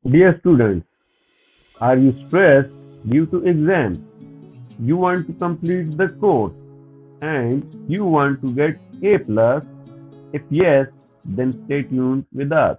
Dear students, are you stressed due to exams? You want to complete the course and you want to get A plus? If yes, then stay tuned with us.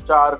4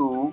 2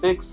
6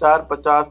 4:50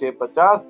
6:50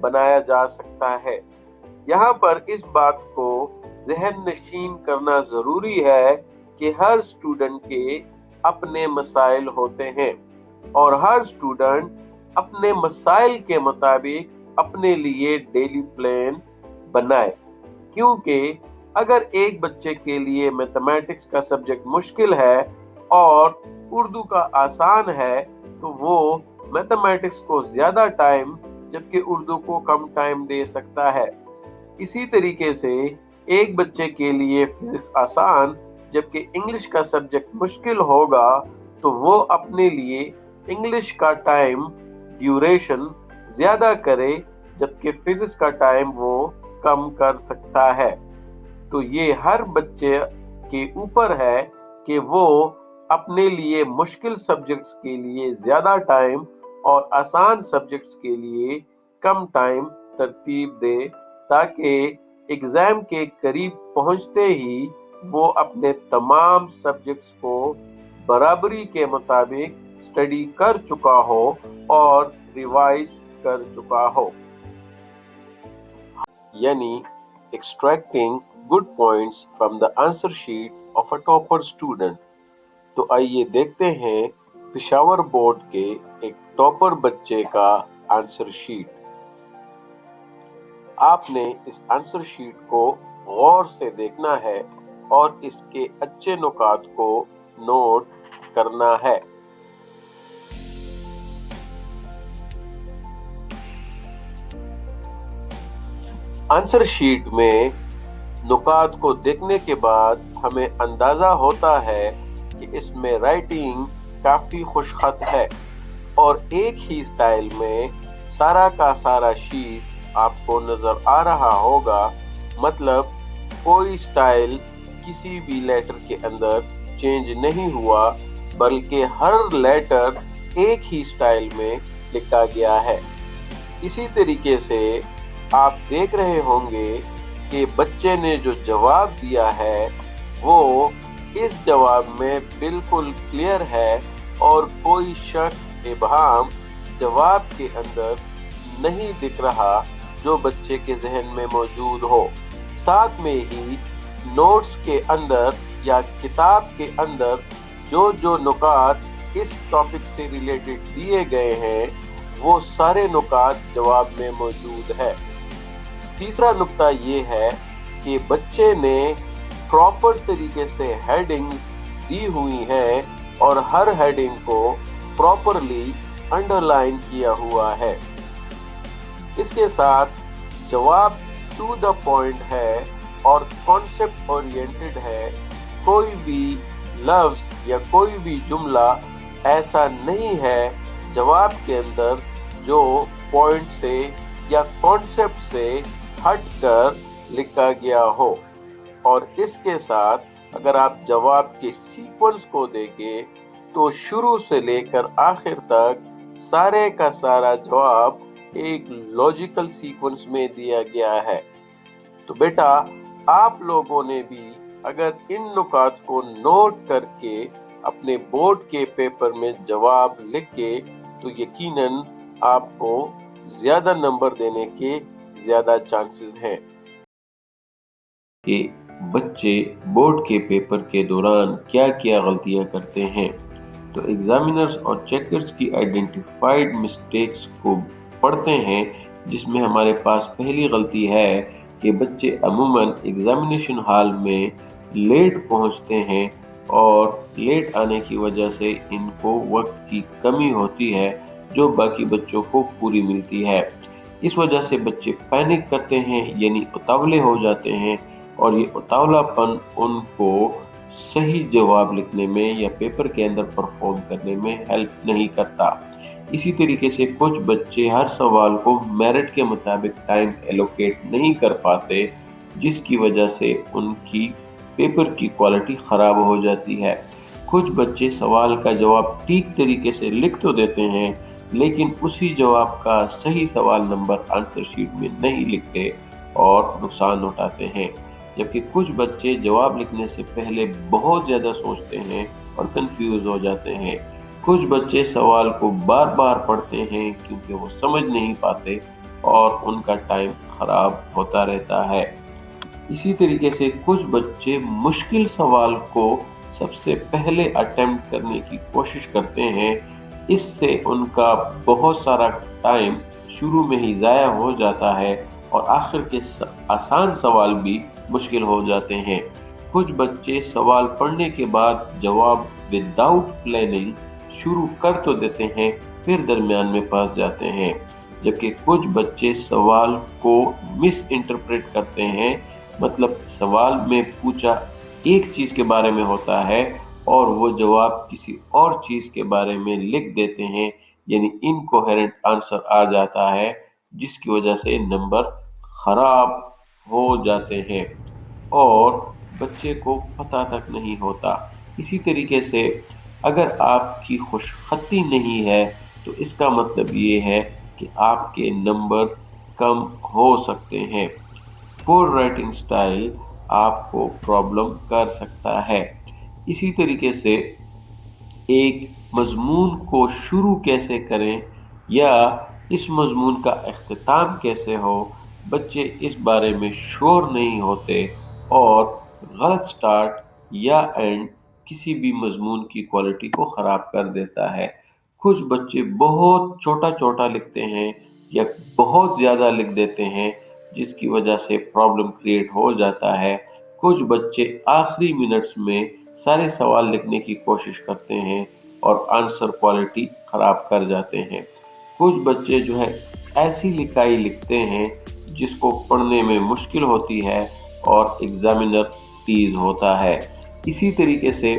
بنایا جا سکتا ہے۔ یہاں پر اس بات کو ذہن نشین کرنا ضروری ہے کہ ہر اسٹوڈنٹ کے اپنے مسائل ہوتے ہیں اور ہر اسٹوڈنٹ اپنے مسائل کے مطابق اپنے لیے ڈیلی پلان بنائے، کیونکہ اگر ایک بچے کے لیے میتھمیٹکس کا سبجیکٹ مشکل ہے اور اردو کا آسان ہے تو وہ میتھمیٹکس کو زیادہ ٹائم جبکہ اردو کو کم ٹائم دے سکتا ہے۔ اسی طریقے سے ایک بچے کے لیے فزکس آسان جبکہ انگلش کا سبجیکٹ مشکل ہوگا تو وہ اپنے لیے انگلش کا ٹائم ڈیوریشن زیادہ کرے جبکہ فزکس کا ٹائم وہ کم کر سکتا ہے۔ تو یہ ہر بچے کے اوپر ہے کہ وہ اپنے لیے مشکل سبجیکٹس کے لیے زیادہ ٹائم اور آسان سبجیکٹس کے لیے کم ٹائم ترتیب دے تاکہ ایگزام کے قریب پہنچتے ہی وہ اپنے تمام سبجیکٹس کو برابری کے مطابق اسٹڈی کر چکا ہو اور ریوائز کر چکا ہو۔ یعنی extracting good points from the answer sheet of a topper student۔ تو آئیے دیکھتے ہیں پشاور بورڈ کے ایک ٹاپر بچے کا آنسر شیٹ۔ آپ نے اس آنسر شیٹ کو غور سے دیکھنا ہے اور اس کے اچھے نکات کو نوٹ کرنا ہے۔ آنسر شیٹ میں نکات کو دیکھنے کے بعد ہمیں اندازہ ہوتا ہے کہ اس میں رائٹنگ کافی خوش خط ہے اور ایک ہی سٹائل میں سارا کا سارا شیٹ آپ کو نظر آ رہا ہوگا، مطلب کوئی سٹائل کسی بھی لیٹر کے اندر چینج نہیں ہوا بلکہ ہر لیٹر ایک ہی سٹائل میں لکھا گیا ہے۔ اسی طریقے سے آپ دیکھ رہے ہوں گے کہ بچے نے جو جواب دیا ہے وہ اس جواب میں بالکل کلیئر ہے اور کوئی شک ابہام جواب کے اندر نہیں دکھ رہا جو بچے کے ذہن میں موجود ہو۔ ساتھ میں ہی نوٹس کے اندر یا کتاب کے اندر جو نکات اس ٹاپک سے ریلیٹڈ دیے گئے ہیں وہ سارے نکات جواب میں موجود ہے۔ تیسرا نقطہ یہ ہے کہ بچے نے پراپر طریقے سے ہیڈنگز دی ہوئی ہیں اور ہر ہیڈنگ کو پراپرلی انڈر لائن کیا ہوا ہے۔ اس کے ساتھ جواب ٹو دا پوائنٹ ہے اور کانسیپٹ اورینٹڈ ہے۔ کوئی بھی لفظ یا کوئی بھی جملہ ایسا نہیں ہے جواب کے اندر جو پوائنٹ سے یا کانسیپٹ سے ہٹ کر لکھا گیا ہو۔ اور اس کے ساتھ اگر آپ جواب کے سیکوینس کو دیکھیں تو شروع سے لے کر آخر تک سارے کا سارا جواب ایک لاجیکل سیکوینس میں دیا گیا ہے۔ تو بیٹا آپ لوگوں نے بھی اگر ان نکات کو نوٹ کر کے اپنے بورڈ کے پیپر میں جواب لکھے تو یقیناً آپ کو زیادہ نمبر دینے کے زیادہ چانسز ہیں۔ کہ بچے بورڈ کے پیپر کے دوران کیا کیا غلطیاں کرتے ہیں، تو ایگزامینرز اور چیکرز کی آئیڈینٹیفائڈ مسٹیکس کو پڑھتے ہیں، جس میں ہمارے پاس پہلی غلطی ہے کہ بچے عموماً ایگزامینیشن ہال میں لیٹ پہنچتے ہیں اور لیٹ آنے کی وجہ سے ان کو وقت کی کمی ہوتی ہے جو باقی بچوں کو پوری ملتی ہے۔ اس وجہ سے بچے پینک کرتے ہیں، یعنی اتاولے ہو جاتے ہیں اور یہ اتاولا پن ان کو صحیح جواب لکھنے میں یا پیپر کے اندر پرفارم کرنے میں ہیلپ نہیں کرتا۔ اسی طریقے سے کچھ بچے ہر سوال کو میرٹ کے مطابق ٹائم ایلوکیٹ نہیں کر پاتے، جس کی وجہ سے ان کی پیپر کی کوالٹی خراب ہو جاتی ہے۔ کچھ بچے سوال کا جواب ٹھیک طریقے سے لکھ تو دیتے ہیں لیکن اسی جواب کا صحیح سوال نمبر آنسر شیٹ میں نہیں لکھتے اور نقصان اٹھاتے ہیں، جبکہ کچھ بچے جواب لکھنے سے پہلے بہت زیادہ سوچتے ہیں اور کنفیوز ہو جاتے ہیں۔ کچھ بچے سوال کو بار بار پڑھتے ہیں کیونکہ وہ سمجھ نہیں پاتے اور ان کا ٹائم خراب ہوتا رہتا ہے۔ اسی طریقے سے کچھ بچے مشکل سوال کو سب سے پہلے اٹیمپٹ کرنے کی کوشش کرتے ہیں، اس سے ان کا بہت سارا ٹائم شروع میں ہی ضائع ہو جاتا ہے اور آخر کے آسان سوال بھی مشکل ہو جاتے ہیں۔ کچھ بچے سوال پڑھنے کے بعد جواب وداؤٹ پلاننگ شروع کر تو دیتے ہیں، پھر درمیان میں پھنس جاتے ہیں، جبکہ کچھ بچے سوال کو مس انٹرپریٹ کرتے ہیں، مطلب سوال میں پوچھا ایک چیز کے بارے میں ہوتا ہے اور وہ جواب کسی اور چیز کے بارے میں لکھ دیتے ہیں، یعنی انکوہیرنٹ آنسر آ جاتا ہے، جس کی وجہ سے نمبر خراب ہو جاتے ہیں اور بچے کو پتہ تک نہیں ہوتا۔ اسی طریقے سے اگر آپ کی خوش خطی نہیں ہے تو اس کا مطلب یہ ہے کہ آپ کے نمبر کم ہو سکتے ہیں۔ پور رائٹنگ سٹائل آپ کو پرابلم کر سکتا ہے۔ اسی طریقے سے ایک مضمون کو شروع کیسے کریں یا اس مضمون کا اختتام کیسے ہو، بچے اس بارے میں شور نہیں ہوتے اور غلط سٹارٹ یا اینڈ کسی بھی مضمون کی کوالٹی کو خراب کر دیتا ہے۔ کچھ بچے بہت چھوٹا چھوٹا لکھتے ہیں یا بہت زیادہ لکھ دیتے ہیں، جس کی وجہ سے پرابلم کریٹ ہو جاتا ہے۔ کچھ بچے آخری منٹس میں سارے سوال لکھنے کی کوشش کرتے ہیں اور آنسر کوالٹی خراب کر جاتے ہیں۔ کچھ بچے جو ہے ایسی لکھائی لکھتے ہیں جس کو پڑھنے میں مشکل ہوتی ہے اور ایگزامینر تیز ہوتا ہے۔ اسی طریقے سے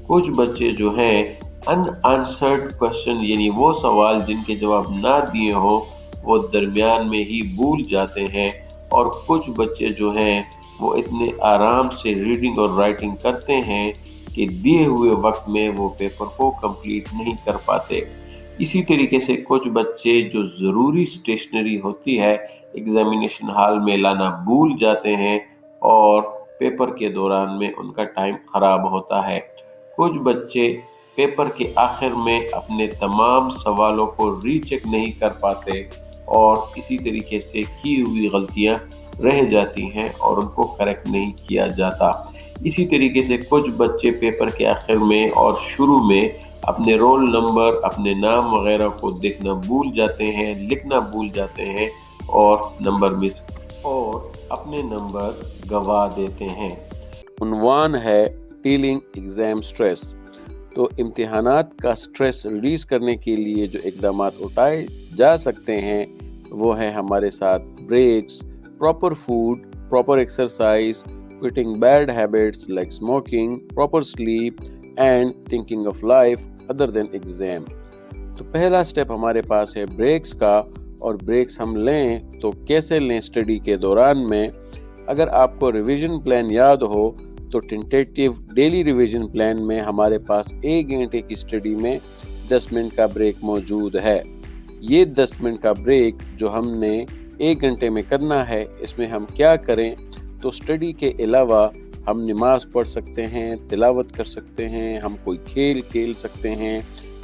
کچھ بچے جو ہیں ان آنسرڈ کوشچن، یعنی وہ سوال جن کے جواب نہ دیے ہوں، وہ درمیان میں ہی بھول جاتے ہیں، اور کچھ بچے جو ہیں وہ اتنے آرام سے ریڈنگ اور رائٹنگ کرتے ہیں کہ دیے ہوئے وقت میں وہ پیپر کو کمپلیٹ نہیں کر پاتے۔ اسی طریقے سے کچھ بچے جو ضروری سٹیشنری ہوتی ہے ایگزامینیشن ہال میں لانا بھول جاتے ہیں اور پیپر کے دوران میں ان کا ٹائم خراب ہوتا ہے۔ کچھ بچے پیپر کے آخر میں اپنے تمام سوالوں کو ری چیک نہیں کر پاتے اور اسی طریقے سے کی ہوئی غلطیاں رہ جاتی ہیں اور ان کو کریکٹ نہیں کیا جاتا۔ اسی طریقے سے کچھ بچے پیپر کے آخر میں اور شروع میں اپنے رول نمبر، اپنے نام وغیرہ کو دیکھنا بھول جاتے ہیں، لکھنا بھول جاتے ہیں اور نمبر مس اور اپنے نمبر گوا دیتے ہیں۔ عنوان ہے ڈیلنگ ایگزام سٹریس۔ تو امتحانات کا سٹریس ریلیز کرنے کے لیے جو اقدامات اٹھائے جا سکتے ہیں وہ ہے ہمارے ساتھ breaks, proper food, proper exercise, quitting bad habits like smoking, proper sleep and thinking of life other than exam۔ تو پہلا سٹیپ ہمارے پاس ہے بریکس کا، اور بریکس ہم لیں تو کیسے لیں اسٹڈی کے دوران میں۔ اگر آپ کو ریویژن پلان یاد ہو تو ٹینٹیٹیو ڈیلی ریویژن پلان میں ہمارے پاس 1 گھنٹے کی اسٹڈی میں 10 منٹ کا بریک موجود ہے۔ یہ 10 منٹ کا بریک جو ہم نے 1 گھنٹے میں کرنا ہے، اس میں ہم کیا کریں؟ تو اسٹڈی کے علاوہ ہم نماز پڑھ سکتے ہیں، تلاوت کر سکتے ہیں، ہم کوئی کھیل کھیل سکتے ہیں،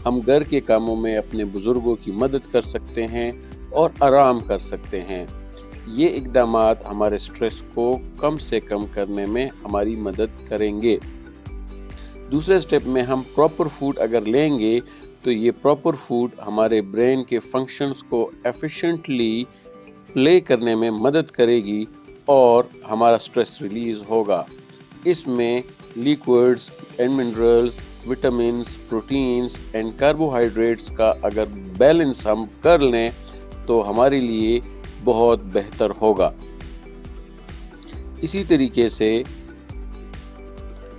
ہم گھر کے کاموں میں اپنے بزرگوں کی مدد کر سکتے ہیں اور آرام کر سکتے ہیں۔ یہ اقدامات ہمارے سٹریس کو کم سے کم کرنے میں ہماری مدد کریں گے۔ دوسرے سٹیپ میں ہم پراپر فوڈ اگر لیں گے تو یہ پراپر فوڈ ہمارے برین کے فنکشنز کو ایفیشینٹلی پلے کرنے میں مدد کرے گی اور ہمارا سٹریس ریلیز ہوگا۔ اس میں liquids and minerals, vitamins, proteins and carbohydrates کا اگر بیلنس ہم کر لیں تو ہمارے لیے بہت بہتر ہوگا۔ اسی طریقے سے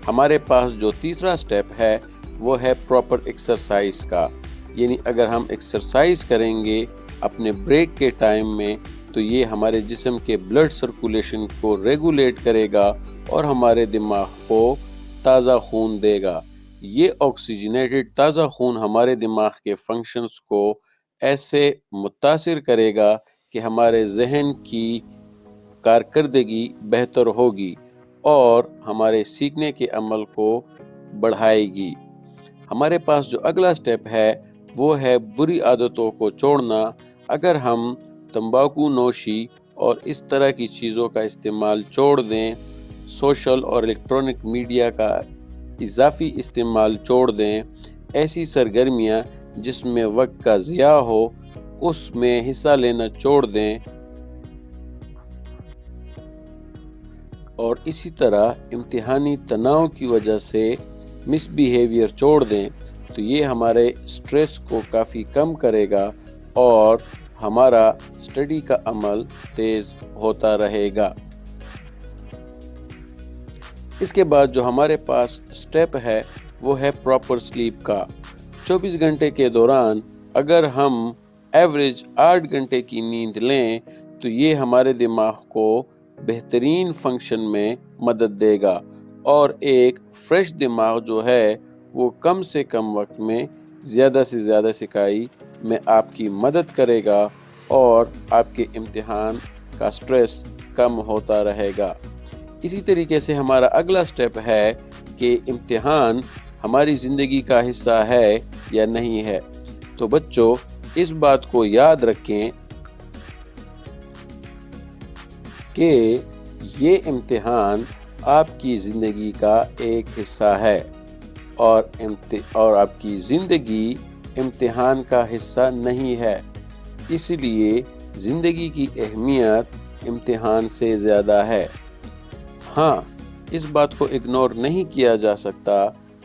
ہمارے پاس جو تیسرا سٹیپ ہے وہ ہے پراپر ایکسرسائز کا، یعنی اگر ہم ایکسرسائز کریں گے اپنے بریک کے ٹائم میں تو یہ ہمارے جسم کے بلڈ سرکولیشن کو ریگولیٹ کرے گا اور ہمارے دماغ کو تازہ خون دے گا۔ یہ آکسیجنیٹڈ تازہ خون ہمارے دماغ کے فنکشنز کو ایسے متاثر کرے گا کہ ہمارے ذہن کی کارکردگی بہتر ہوگی اور ہمارے سیکھنے کے عمل کو بڑھائے گی۔ ہمارے پاس جو اگلا سٹیپ ہے وہ ہے بری عادتوں کو چھوڑنا۔ اگر ہم تمباکو نوشی اور اس طرح کی چیزوں کا استعمال چھوڑ دیں، سوشل اور الیکٹرانک میڈیا کا اضافی استعمال چھوڑ دیں، ایسی سرگرمیاں جس میں وقت کا ضیاع ہو اس میں حصہ لینا چھوڑ دیں، اور اسی طرح امتحانی تناؤ کی وجہ سے مس بیہیویئر چھوڑ دیں، تو یہ ہمارے سٹریس کو کافی کم کرے گا اور ہمارا اسٹڈی کا عمل تیز ہوتا رہے گا۔ اس کے بعد جو ہمارے پاس سٹیپ ہے وہ ہے پراپر سلیپ کا۔ 24 گھنٹے کے دوران اگر ہم ایوریج 8 گھنٹے کی نیند لیں تو یہ ہمارے دماغ کو بہترین فنکشن میں مدد دے گا، اور ایک فریش دماغ جو ہے وہ کم سے کم وقت میں زیادہ سے زیادہ سکائی میں آپ کی مدد کرے گا اور آپ کے امتحان کا سٹریس کم ہوتا رہے گا۔ اسی طریقے سے ہمارا اگلا سٹیپ ہے کہ امتحان ہماری زندگی کا حصہ ہے یا نہیں ہے۔ تو بچوں اس بات کو یاد رکھیں کہ یہ امتحان آپ کی زندگی کا ایک حصہ ہے، اور آپ کی زندگی امتحان کا حصہ نہیں ہے، اس لیے زندگی کی اہمیت امتحان سے زیادہ ہے۔ ہاں، اس بات کو اگنور نہیں کیا جا سکتا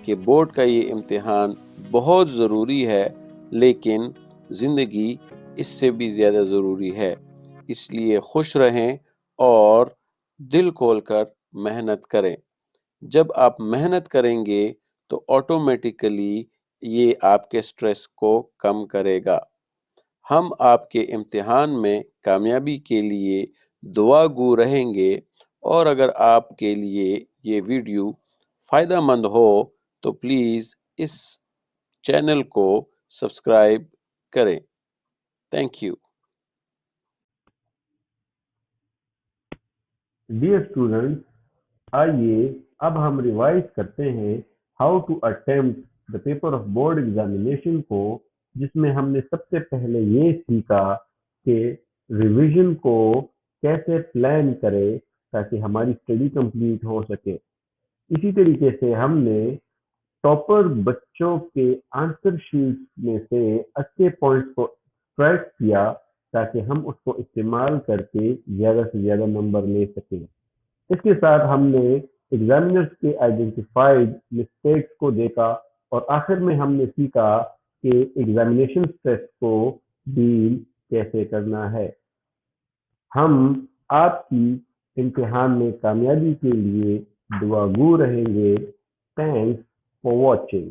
کہ بورڈ کا یہ امتحان بہت ضروری ہے، لیکن زندگی اس سے بھی زیادہ ضروری ہے۔ اس لیے خوش رہیں اور دل کھول کر محنت کریں۔ جب آپ محنت کریں گے تو آٹومیٹیکلی یہ آپ کے سٹریس کو کم کرے گا۔ ہم آپ کے امتحان میں کامیابی کے لیے دعا گو رہیں گے، اور اگر آپ کے لیے یہ ویڈیو فائدہ مند ہو تو پلیز اس چینل کو سبسکرائب کریں۔ Thank you. ڈیئر اسٹوڈنٹس، آئیے اب ہم ریوائز کرتے ہیں how to attempt the paper of board examination کو، جس میں ہم نے سب سے پہلے یہ سیکھا کہ ریویژن کو کیسے پلان کرے تاکہ ہماری اسٹڈی کمپلیٹ ہو سکے۔ اسی طریقے سے ہم نے ٹاپر بچوں کے آنسر شیٹ میں سے اچھے پوائنٹس کو ایکسٹریکٹ کیا تاکہ ہم اس کو استعمال کر کے زیادہ سے زیادہ نمبر لے سکیں۔ اس کے ساتھ ہم نے ایگزامینرز کے آئیڈینٹیفائڈ مسٹیکس کو دیکھا، اور آخر میں ہم نے سیکھا کہ ایگزامینیشن اسٹریس کو ڈیل کیسے کرنا ہے۔ ہم آپ کی امتحان میں کامیابی کے لیے دعا گو رہیں گے۔ Thanks for watching.